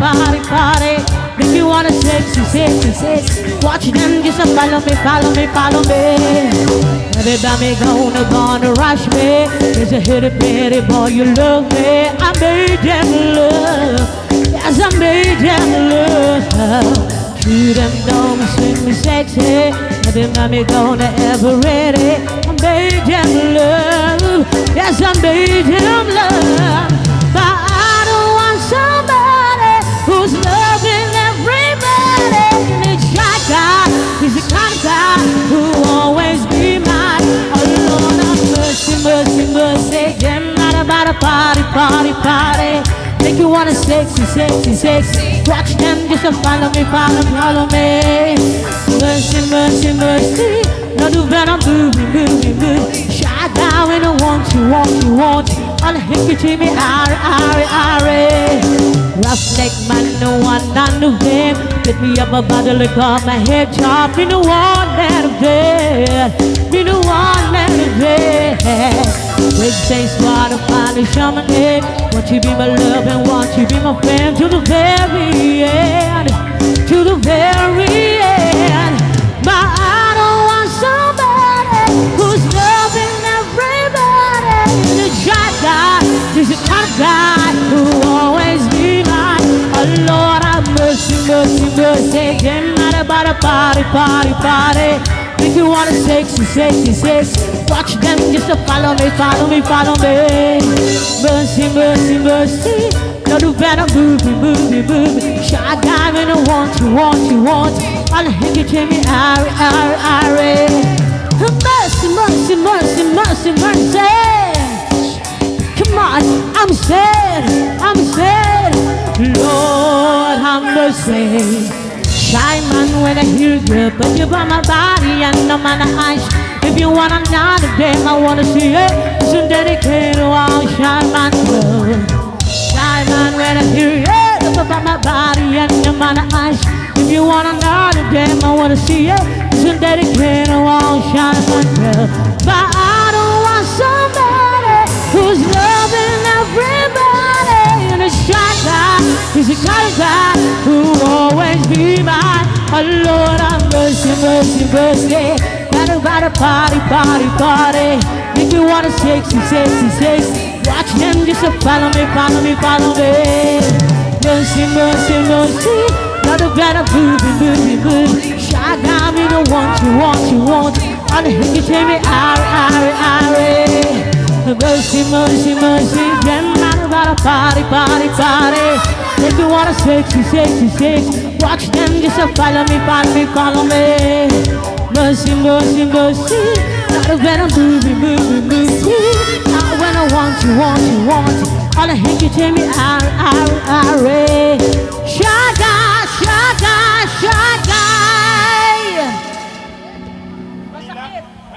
party, party. Make you wanna sexy, sexy, sexy. Watch them just follow me, follow me, follow me. Everybody gonna rush me. There's a hitty bitty boy, you love me. I made them love. Yes, I made them love. Treat them dumb, sing me sexy. Everybody gonna ever ready. I made them love. Yes, I made them love. But I don't want somebody who's loving everybody. And it's shy guy, he's the kind of guy who always be mine. Oh Lord, have mercy, mercy, mercy. Them not about a party, party, party. Make you wanna sexy, sexy, sexy. Watch them just follow me, follow me, follow me. Mercy, mercy, mercy. No do better, movie, movie, movie. Shy guy when I want you, want you, want you. All the hickey to me, are. Roughneck man, no one none of them. Get me up about the lick on my head top. Be the one that of bed. Be the one that of bed. Big face, water, finally shaman head. Want you be my love and want you be my friend to the very end. To the very end. But I don't want somebody who's loving everybody. The shy guy, he's the kind of guy who always be mine. Oh Lord, have mercy, mercy, mercy. Them not about a party, party, party. Make you wanna sexy, sexy, sexy. Watch them just follow me, follow me, follow me. Mercy, mercy, mercy. No do better, movie, movie, movie. Shy guy when I want you, want you, want you. All the hickey to me, are. Mercy, mercy, mercy, mercy, mercy. Come on, I'm sad, I'm sad. Lord, have mercy. Shy man when I hear you, but you by my body and I'm on the ice. If you want another day, I wanna see it. So dedicate to all shy man love. Shy man when I hear you, but by my body and I'm on the ice. If you want another day, I wanna see it. So dedicate to all shy man love. But I don't want somebody who's loving everybody. And a shy guy, he's a kind of guy who always be mine. Oh Lord, have mercy, mercy, mercy. Got about a party, party, party. Make you wanna sexy, sexy, sexy. Watch them just follow me, follow me, follow me. Mercy, mercy, mercy. Got about a booby, booby, booby. Shy guy, me don't want you, want you, want you. All the hickey to me, are. Mercy, mercy, mercy. Them not about a party, party, party. Make you wanna sexy, sexy, sexy. Watch them just follow me, follow me, follow me. Mercy, mercy, mercy. Not a better movie, movie, movie. Not when I want you, want you, want you. All the hickey to me, are. Shy guy.